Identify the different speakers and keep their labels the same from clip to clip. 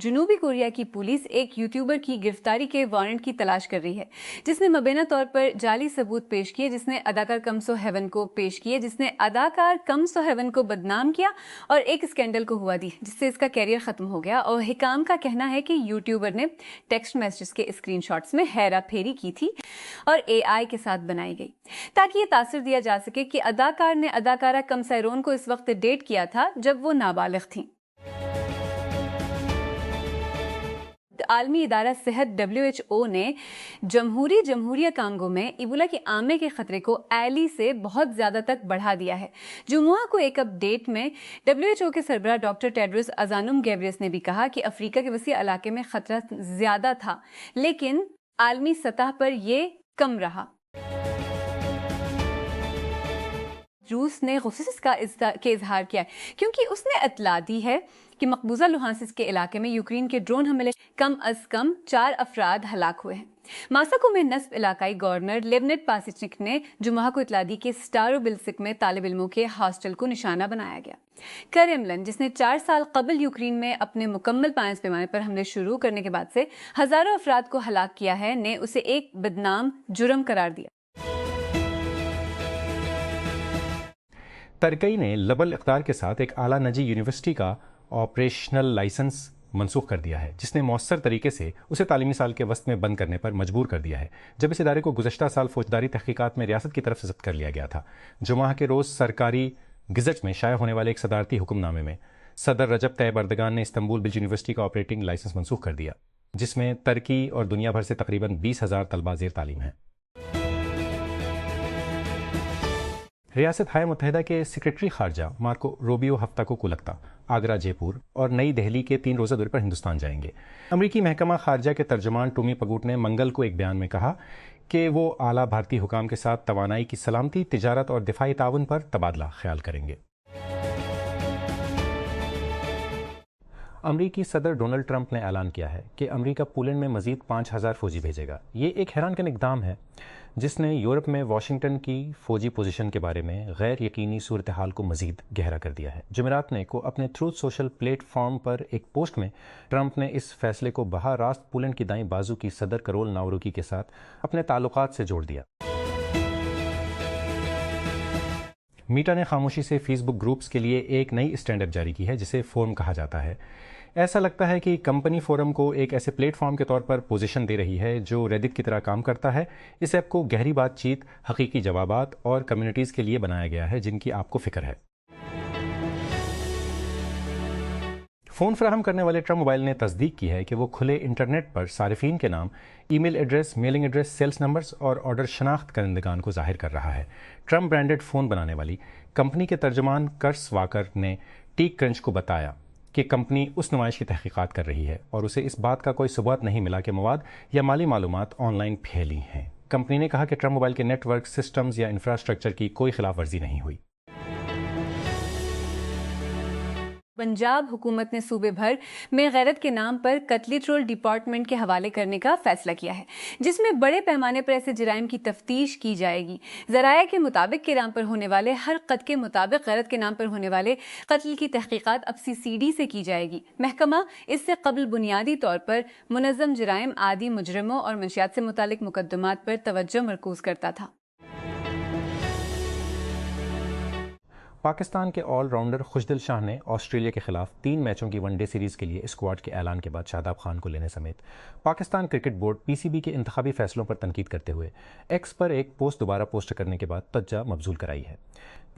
Speaker 1: جنوبی کوریا کی پولیس ایک یوٹیوبر کی گرفتاری کے وارنٹ کی تلاش کر رہی ہے جس نے مبینہ طور پر جعلی ثبوت پیش کیے، جس نے اداکار کم سو ہیون کو پیش کیے، جس نے اداکار کم سو ہیون کو بدنام کیا اور ایک اسکینڈل کو ہوا دی جس سے اس کا کیریئر ختم ہو گیا۔ اور حکام کا کہنا ہے کہ یوٹیوبر نے ٹیکسٹ میسجز کے اسکرین شاٹس میں ہیرا پھیری کی تھی اور اے آئی کے ساتھ بنائی گئی تاکہ یہ تاثر دیا جا سکے کہ اداکار نے اداکارہ کم سیرون کو اس وقت ڈیٹ کیا تھا جب وہ نابالغ تھیں۔ عالمی ادارہ صحت WHO نے جمہوریہ کانگو میں ایبولا کے عامے کے خطرے کو ایلی سے بہت زیادہ تک بڑھا دیا ہے۔ جمعہ کو ایک اپ ڈیٹ میں WHO کے سربراہ ڈاکٹر ٹیڈروس ادھانوم گیبریس نے بھی کہا کہ افریقہ کے وسیع علاقے میں خطرہ زیادہ تھا لیکن عالمی سطح پر یہ کم رہا۔ روس نے غصے کا اظہار کیا ہے کیونکہ اس نے اطلاع دی ہے کہ مقبوضہ لوہانسک کے علاقے میں یوکرین کے ڈرون حملے کم از کم 4 افراد ہلاک ہوئے ہیں۔ ماسکو میں نصب علاقائی گورنر لیونٹ پاسچنک نے جمعہ کو اطلاع دی کہ سٹاروبلسک میں طالب علموں کے ہاسٹل کو نشانہ بنایا گیا۔ کریملن، جس نے 4 سال قبل یوکرین میں اپنے مکمل پائنس پیمانے پر حملے شروع کرنے کے بعد سے ہزاروں افراد کو ہلاک کیا ہے، نے اسے ایک بدنام جرم قرار دیا۔
Speaker 2: ترکی نے لبل اقدار کے ساتھ ایک اعلیٰ نجی یونیورسٹی کا آپریشنل لائسنس منسوخ کر دیا ہے جس نے مؤثر طریقے سے اسے تعلیمی سال کے وسط میں بند کرنے پر مجبور کر دیا ہے جب اس ادارے کو گزشتہ سال فوجداری تحقیقات میں ریاست کی طرف سے ضبط کر لیا گیا تھا۔ جمعہ کے روز سرکاری گزٹ میں شائع ہونے والے ایک صدارتی حکم نامے میں صدر رجب طیب اردگان نے استنبول بلج یونیورسٹی کا آپریٹنگ لائسنس منسوخ کر دیا جس میں ترکی اور دنیا بھر سے تقریباً 20,000 طلبہ زیر تعلیم ہیں۔ ریاست ہائے متحدہ کے سیکریٹری خارجہ مارکو روبیو ہفتہ کو کولکتہ، آگرہ، جے پور اور نئی دہلی کے 3 روزہ دورے پر ہندوستان جائیں گے۔ امریکی محکمہ خارجہ کے ترجمان ٹومی پگوٹ نے منگل کو ایک بیان میں کہا کہ وہ اعلیٰ بھارتی حکام کے ساتھ توانائی کی سلامتی، تجارت اور دفاعی تعاون پر تبادلہ خیال کریں گے۔ امریکی صدر ڈونلڈ ٹرمپ نے اعلان کیا ہے کہ امریکہ پولینڈ میں مزید 5,000 فوجی بھیجے گا۔ یہ ایک حیران کن اقدام ہے جس نے یورپ میں واشنگٹن کی فوجی پوزیشن کے بارے میں غیر یقینی صورتحال کو مزید گہرا کر دیا ہے۔ جمعرات کو اپنے ٹروتھ سوشل پلیٹ فارم پر ایک پوسٹ میں ٹرمپ نے اس فیصلے کو بہا راست پولینڈ کی دائیں بازو کی صدر کرول ناوروکی کے ساتھ اپنے تعلقات سے جوڑ دیا۔ میٹا نے خاموشی سے فیس بک گروپس کے لیے ایک نئی اسٹینڈرڈ جاری کی ہے جسے فورم کہا جاتا ہے۔ ایسا لگتا ہے کہ کمپنی فورم کو ایک ایسے پلیٹ فارم کے طور پر پوزیشن دے رہی ہے جو ریڈٹ کی طرح کام کرتا ہے۔ اس ایپ کو گہری بات چیت، حقیقی جوابات اور کمیونٹیز کے لیے بنایا گیا ہے جن کی آپ کو فکر ہے۔ فون فراہم کرنے والے ٹرمپ موبائل نے تصدیق کی ہے کہ وہ کھلے انٹرنیٹ پر صارفین کے نام، email address, mailing address, sales numbers اور آرڈر شناخت کنندگان کو ظاہر کر رہا ہے۔ ٹرمپ برانڈڈ فون بنانے والی کمپنی کے ترجمان کرس واکر نے ٹیک کرنچ کو بتایا کہ کمپنی اس نمائش کی تحقیقات کر رہی ہے اور اسے اس بات کا کوئی ثبوت نہیں ملا کہ مواد یا مالی معلومات آن لائن پھیلی ہیں۔ کمپنی نے کہا کہ ٹرمپ موبائل کے نیٹ ورک سسٹمز یا انفراسٹرکچر کی کوئی خلاف ورزی نہیں ہوئی۔
Speaker 1: پنجاب حکومت نے صوبے بھر میں غیرت کے نام پر قتلی ٹرول ڈپارٹمنٹ کے حوالے کرنے کا فیصلہ کیا ہے جس میں بڑے پیمانے پر ایسے جرائم کی تفتیش کی جائے گی۔ ذرائع کے مطابق کے نام پر ہونے والے ہر قتل کے مطابق غیرت کے نام پر ہونے والے قتل کی تحقیقات اب CCD سے کی جائے گی۔ محکمہ اس سے قبل بنیادی طور پر منظم جرائم، عادی مجرموں اور منشیات سے متعلق مقدمات پر توجہ مرکوز کرتا تھا۔
Speaker 2: پاکستان کے آل راؤنڈر خوشدل شاہ نے آسٹریلیا کے خلاف 3 میچوں کی ون ڈے سیریز کے لیے اسکواڈ کے اعلان کے بعد شاداب خان کو لینے سمیت پاکستان کرکٹ بورڈ PCB کے انتخابی فیصلوں پر تنقید کرتے ہوئے ایکس پر ایک پوسٹ دوبارہ پوسٹ کرنے کے بعد توجہ مبذول کرائی ہے۔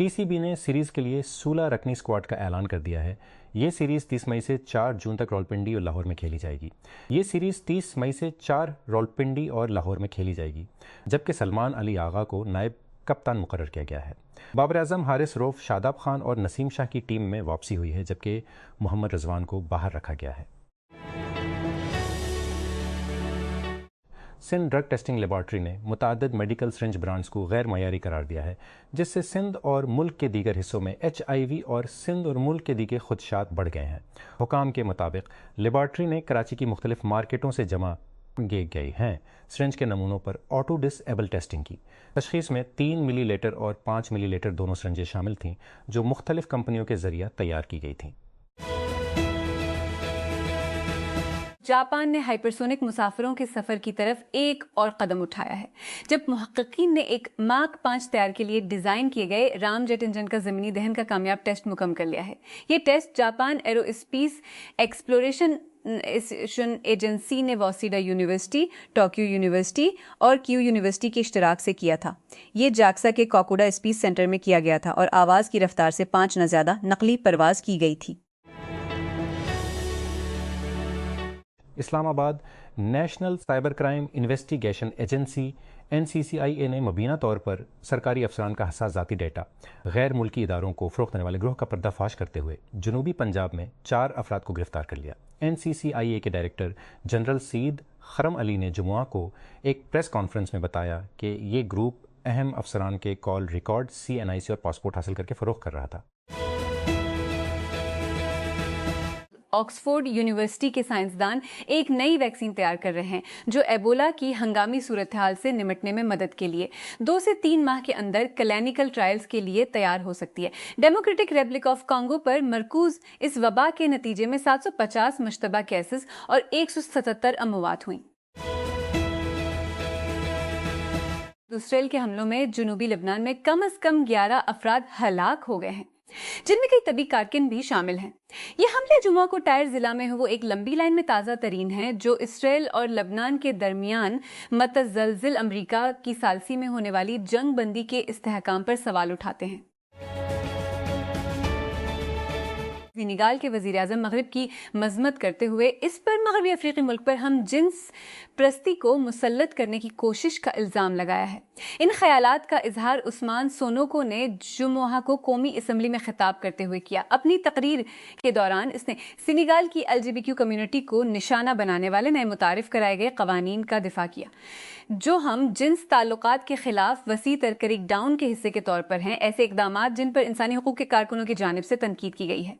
Speaker 2: PCB نے سیریز کے لیے 16 رکنی اسکواڈ کا اعلان کر دیا ہے۔ یہ سیریز 30 مئی سے 4 جون تک راولپنڈی اور لاہور میں کھیلی جائے گی۔ یہ سیریز 30 مئی سے 4 راولپنڈی اور لاہور میں کھیلی جائے گی، جبکہ سلمان علی آغا کو نائب کپتان مقرر کیا گیا ہے۔ بابر اعظم، حارث روف، شاداب خان اور نسیم شاہ کی ٹیم میں واپسی ہوئی ہے، جبکہ محمد رضوان کو باہر رکھا گیا ہے۔ سندھ ڈرگ ٹیسٹنگ لیبارٹری نے متعدد میڈیکل سرنج برانڈز کو غیر معیاری قرار دیا ہے، جس سے سندھ اور ملک کے دیگر حصوں میں HIV اور سندھ اور ملک کے دیگر خدشات بڑھ گئے ہیں۔ حکام کے مطابق لیبارٹری نے کراچی کی مختلف مارکیٹوں سے جمع گئے ہیں سرنج کے نمونوں پر آٹو ڈس ایبل ٹیسٹنگ کی۔ تشخیص میں 3 ملی لیٹر اور 5 ملی لیٹر دونوں سرنجیں شامل تھیں جو مختلف کمپنیوں کے ذریعہ تیار کی گئی تھیں۔
Speaker 1: جاپان نے ہائپرسونک مسافروں کے سفر کی طرف ایک اور قدم اٹھایا ہے جب محققین نے ایک ماک 5 طیارے کے لیے ڈیزائن کیے گئے رام جیٹ انجن کا زمینی دہن کا کامیاب ٹیسٹ مکمل کر لیا ہے۔ یہ test Japan arrow space exploration agency نے واسیڈا یونیورسٹی، ٹوکیو یونیورسٹی اور کیو یونیورسٹی کے اشتراک سے کیا تھا۔ یہ جاکسا کے کوکوڈا اسپیس سینٹر میں کیا گیا تھا اور آواز کی رفتار سے 5 نہ زیادہ نقلی پرواز کی گئی تھی۔
Speaker 2: اسلام آباد national cyber crime investigation agency NCCIA نے مبینہ طور پر سرکاری افسران کا حساس ذاتی ڈیٹا غیر ملکی اداروں کو فروخت کرنے والے گروہ کا پردہ فاش کرتے ہوئے جنوبی پنجاب میں 4 افراد کو گرفتار کر لیا۔ NCCIA کے ڈائریکٹر جنرل سید خرم علی نے جمعہ کو ایک پریس کانفرنس میں بتایا کہ یہ گروپ اہم افسران کے کال ریکارڈ، CNIC اور پاسپورٹ حاصل کر کے فروخت کر رہا تھا۔
Speaker 1: آکسفورڈ یونیورسٹی کے سائنسدان ایک نئی ویکسین تیار کر رہے ہیں جو ایبولا کی ہنگامی صورتحال سے نمٹنے میں مدد کے لیے 2 سے 3 ماہ کے اندر کلینیکل ٹرائلز کے لیے تیار ہو سکتی ہے۔ ڈیموکریٹک ریپبلک آف کانگو پر مرکوز اس وبا کے نتیجے میں 750 مشتبہ کیسز اور 177 اموات ہوئیں۔ اسرائیل کے حملوں میں جنوبی لبنان میں کم از کم 11 افراد ہلاک ہو گئے ہیں جن میں کئی طبی کارکن بھی شامل ہیں۔ یہ حملے جمعہ کو ٹائر ضلع میں وہ ایک لمبی لائن میں تازہ ترین ہیں جو اسرائیل اور لبنان کے درمیان متزلزل امریکہ کی ثالثی میں ہونے والی جنگ بندی کے استحکام پر سوال اٹھاتے ہیں۔ سینیگال کے وزیر اعظم مغرب کی مذمت کرتے ہوئے اس پر مغربی افریقی ملک پر ہم جنس پرستی کو مسلط کرنے کی کوشش کا الزام لگایا ہے۔ ان خیالات کا اظہار عثمان سونوکو نے جمعہ کو قومی اسمبلی میں خطاب کرتے ہوئے کیا۔ اپنی تقریر کے دوران اس نے سینیگال کی LGBTQ کمیونٹی کو نشانہ بنانے والے نئے متعارف کرائے گئے قوانین کا دفاع کیا جو ہم جنس تعلقات کے خلاف وسیع تر کریک ڈاؤن کے حصے کے طور پر ہیں، ایسے اقدامات جن پر انسانی حقوق کے کارکنوں کی جانب سے تنقید کی گئی ہے۔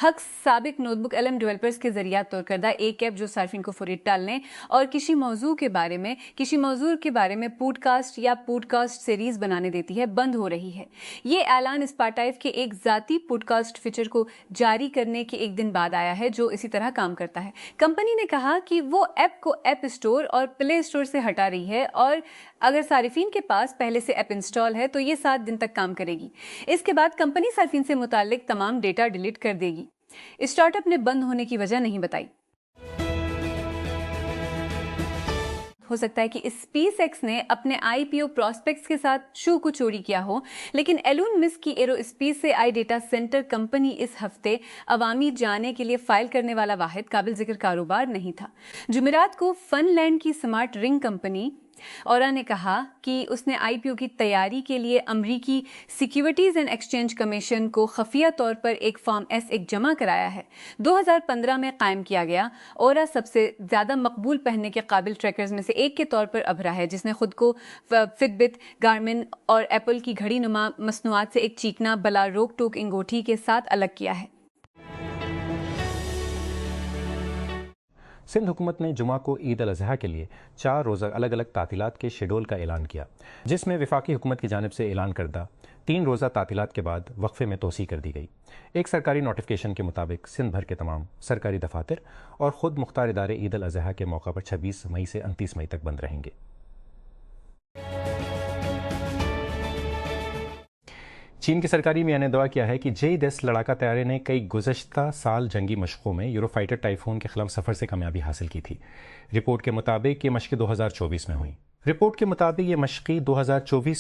Speaker 1: حق سابق نوٹ بک LM ڈیولپرز کے ذریعہ طور کردہ ایک ایپ جو صارفین کو فوری ٹالنے اور کسی موضوع کے بارے میں پوڈ کاسٹ یا پوڈ کاسٹ سیریز بنانے دیتی ہے، بند ہو رہی ہے۔ یہ اعلان اسپاٹائف کے ایک ذاتی پوڈ کاسٹ فیچر کو جاری کرنے کے ایک دن بعد آیا ہے جو اسی طرح کام کرتا ہے۔ کمپنی نے کہا کہ وہ ایپ کو ایپ اسٹور اور پلے اسٹور سے ہٹا رہی ہے اور اگر صارفین کے پاس پہلے سے ایپ انسٹال ہے تو یہ 7 دن تک کام کرے گی۔ اس کے بعد کمپنی صارفین سے متعلق تمام ڈیٹا ڈیلیٹ کر دے گی۔ اسٹارٹ اپ نے بند ہونے کی وجہ نہیں بتائی۔ ہو سکتا ہے کہ اسپیس ایکس نے اپنے IPO پراسپیکٹس کے ساتھ شو کو چوری کیا ہو، لیکن ایلون مسک کی ایرو اسپیس سے ڈیٹا سینٹر کمپنی اس ہفتے عوامی جانے کے لیے فائل کرنے والا واحد قابل ذکر کاروبار نہیں تھا۔ جمعرات کو فن لینڈ کی سمارٹ رنگ کمپنی اورا نے کہا کہ اس نے IPO کی تیاری کے لیے امریکی سیکیورٹیز اینڈ ایکسچینج کمیشن کو خفیہ طور پر ایک فارم S1 جمع کرایا ہے۔ 2015 میں قائم کیا گیا، اورا سب سے زیادہ مقبول پہننے کے قابل ٹریکرز میں سے ایک کے طور پر ابھرا ہے جس نے خود کو فٹ بٹ، گارمن اور ایپل کی گھڑی نما مصنوعات سے ایک چیکنا بلا روک ٹوک انگوٹھی کے ساتھ الگ کیا ہے۔
Speaker 2: سندھ حکومت نے جمعہ کو عید الاضحیٰ کے لیے 4 روزہ الگ الگ تعطیلات کے شیڈول کا اعلان کیا، جس میں وفاقی حکومت کی جانب سے اعلان کردہ 3 روزہ تعطیلات کے بعد وقفے میں توسیع کر دی گئی۔ ایک سرکاری نوٹیفیکیشن کے مطابق سندھ بھر کے تمام سرکاری دفاتر اور خود مختار ادارے عید الاضحیٰ کے موقع پر 26 مئی سے 29 مئی تک بند رہیں گے۔ چین کی سرکاری میاں نے دعا کیا ہے کہ J-10 لڑاکا طیارے نے کئی گزشتہ سال جنگی مشقوں میں یورو فائٹر ٹائفون کے خلاف سفر سے کامیابی حاصل کی تھی۔ رپورٹ کے مطابق یہ مشقیں 2024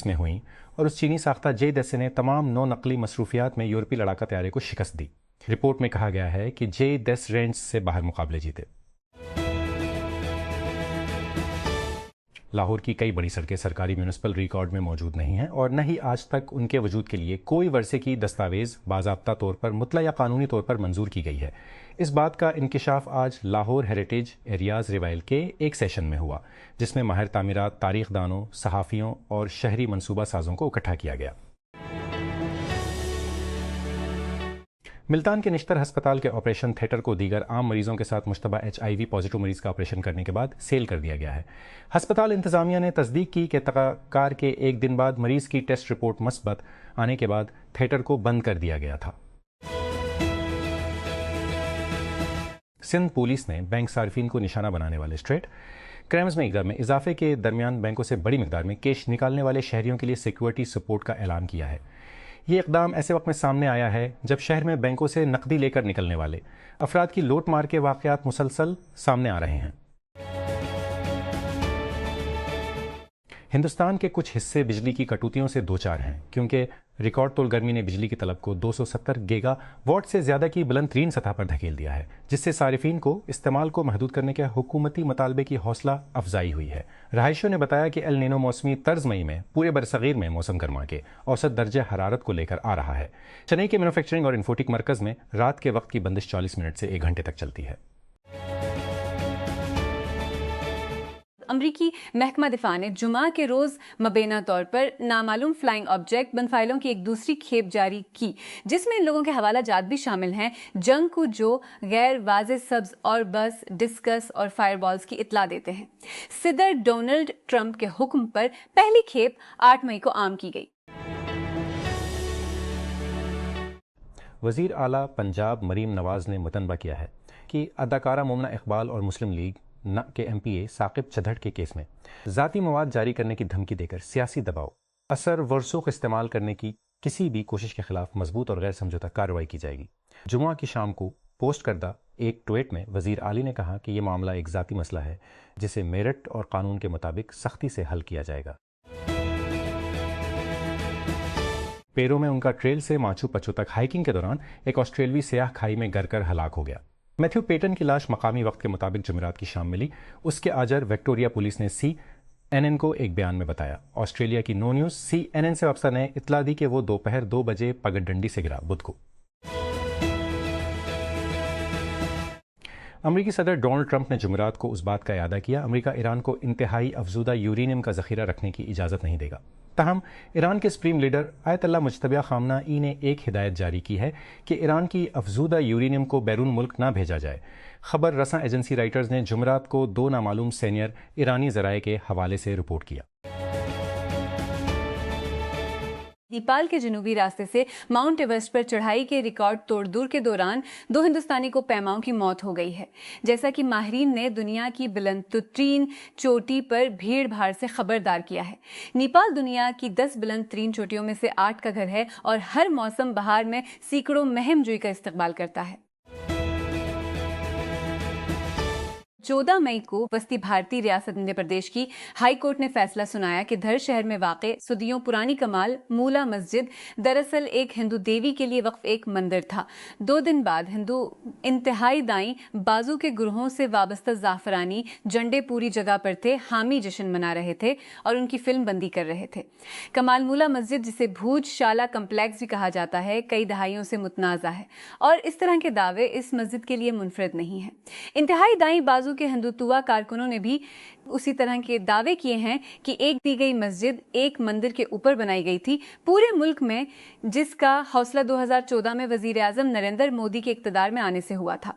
Speaker 2: میں ہوئیں اور اس چینی ساختہ J-10 نے تمام 9 نقلی مصروفیات میں یورپی لڑاکا طیارے کو شکست دی۔ رپورٹ میں کہا گیا ہے کہ J-10 رینج سے باہر مقابلے جیتے۔ لاہور کی کئی بڑی سڑکیں سرکاری میونسپل ریکارڈ میں موجود نہیں ہیں اور نہ ہی آج تک ان کے وجود کے لیے کوئی ورثے کی دستاویز باضابطہ طور پر مطلع یا قانونی طور پر منظور کی گئی ہے۔ اس بات کا انکشاف آج لاہور ہیریٹیج ایریاز ریوائل کے ایک سیشن میں ہوا جس میں ماہر تعمیرات، تاریخ دانوں، صحافیوں اور شہری منصوبہ سازوں کو اکٹھا کیا گیا۔ ملتان کے نشتر ہسپتال کے آپریشن تھیٹر کو دیگر عام مریضوں کے ساتھ مشتبہ HIV پازیٹیو مریض کا آپریشن کرنے کے بعد سیل کر دیا گیا ہے۔ ہسپتال انتظامیہ نے تصدیق کی کہ کار کے ایک دن بعد مریض کی ٹیسٹ رپورٹ مثبت آنے کے بعد تھیٹر کو بند کر دیا گیا تھا۔ سندھ پولیس نے بینک صارفین کو نشانہ بنانے والے اسٹریٹ کرائمز میں اضافے کے درمیان بینکوں سے بڑی مقدار میں کیش نکالنے والے شہریوں کے لیے سیکورٹی سپورٹ کا اعلان کیا ہے۔ یہ اقدام ایسے وقت میں سامنے آیا ہے جب شہر میں بینکوں سے نقدی لے کر نکلنے والے افراد کی لوٹ مار کے واقعات مسلسل سامنے آ رہے ہیں۔ ہندوستان کے کچھ حصے بجلی کی کٹوتیوں سے دوچار ہیں کیونکہ ریکارڈ طول گرمی نے بجلی کی طلب کو 270 گیگا واٹ سے زیادہ کی بلند ترین سطح پر دھکیل دیا ہے، جس سے صارفین کو استعمال کو محدود کرنے کے حکومتی مطالبے کی حوصلہ افزائی ہوئی ہے۔ رہائشیوں نے بتایا کہ ایل نینو موسمی طرز مئی میں پورے برصغیر میں موسم گرما کے اوسط درجہ حرارت کو لے کر آ رہا ہے۔ چنئی کے مینوفیکچرنگ اور انفوٹیک مرکز میں رات کے وقت کی بندش 40 منٹ سے 1 گھنٹے تک چلتی ہے۔
Speaker 1: امریکی محکمہ دفاع نے جمعہ کے روز مبینہ طور پر نامعلوم فلائنگ آبجیکٹ بن فائلوں کی ایک دوسری کھیپ جاری کی، جس میں ان لوگوں کے حوالہ جات بھی شامل ہیں جنگ کو جو غیر واضح سبز اور بس ڈسکس اور فائر بالز کی اطلاع دیتے ہیں۔ صدر ڈونلڈ ٹرمپ کے حکم پر پہلی کھیپ 8 مئی کو عام کی گئی۔
Speaker 2: وزیر اعلیٰ پنجاب مریم نواز نے متنبہ کیا ہے کہ اداکارہ مومنہ اقبال اور مسلم لیگ کے ایم پی اے ثاقب چدھڑ کے کیس میں ذاتی مواد جاری کرنے کی دھمکی دے کر سیاسی دباؤ، اثر ورسوخ استعمال کرنے کی کسی بھی کوشش کے خلاف مضبوط اور غیر سمجھوتہ کارروائی کی جائے گی۔ جمعہ کی شام کو پوسٹ کردہ ایک ٹویٹ میں وزیر اعلی نے کہا کہ یہ معاملہ ایک ذاتی مسئلہ ہے جسے میرٹ اور قانون کے مطابق سختی سے حل کیا جائے گا۔ پیرو میں ان کا ٹریل سے ماچو پچو تک ہائیکنگ کے دوران ایک آسٹریلوی سیاح کھائی میں گر کر ہلاک ہو گیا۔ میتھیو پیٹن کی لاش مقامی وقت کے مطابق جمعرات کی شام ملی۔ اس کے آجر وکٹوریا پولیس نے CNN کو ایک بیان میں بتایا۔ آسٹریلیا کی نو نیوز CNN سے وابستہ نے اطلاع دی کہ وہ دوپہر 2 بجے پگڈ ڈنڈی سے گرا بدھ کو۔ امریکی صدر ڈونلڈ ٹرمپ نے جمعرات کو اس بات کا اعادہ کیا امریکہ ایران کو انتہائی افزودہ یورینیم کا ذخیرہ رکھنے کی اجازت نہیں دے گا۔ تاہم ایران کے سپریم لیڈر آیت اللہ مجتبیٰ خامنہ ای نے ایک ہدایت جاری کی ہے کہ ایران کی افزودہ یورینیم کو بیرون ملک نہ بھیجا جائے۔ خبر رساں ایجنسی رائٹرز نے جمعرات کو 2 نامعلوم سینئر ایرانی ذرائع کے حوالے سے رپورٹ کیا۔
Speaker 1: نیپال کے جنوبی راستے سے ماؤنٹ ایورسٹ پر چڑھائی کے ریکارڈ توڑ دور کے دوران 2 ہندوستانی کو پیماؤں کی موت ہو گئی ہے، جیسا کہ ماہرین نے دنیا کی بلند ترین چوٹی پر بھیڑ بھاڑ سے خبردار کیا ہے۔ نیپال دنیا کی 10 بلند ترین چوٹیوں میں سے 8 کا گھر ہے اور ہر موسم بہار میں سینکڑوں مہم جوئی کا استقبال کرتا ہے۔ 14 مئی کو وسطی بھارتی ریاست مدھیہ پردیش کی ہائی کورٹ نے فیصلہ سنایا کہ دھر شہر میں واقع صدیوں پرانی کمال مولا مسجد دراصل ایک ہندو دیوی کے لیے وقف ایک مندر تھا۔ 2 دن بعد ہندو انتہائی دائیں بازو کے گروہوں سے وابستہ زعفرانی جھنڈے پوری جگہ پر تھے، حامی جشن منا رہے تھے اور ان کی فلم بندی کر رہے تھے۔ کمال مولا مسجد، جسے بھوج شالا کمپلیکس بھی کہا جاتا ہے، کئی دہائیوں سے متنازع ہے اور اس طرح کے دعوے اس مسجد کے لیے منفرد نہیں ہیں۔ انتہائی دائیں بازو کے ہندوتوا کارکنوں نے بھی اسی طرح کے دعوے کیے ہیں کہ ایک دی گئی مسجد ایک مندر کے اوپر بنائی گئی تھی پورے ملک میں، جس کا حوصلہ 2014 میں وزیر اعظم نریندر مودی کے اقتدار میں آنے سے ہوا تھا۔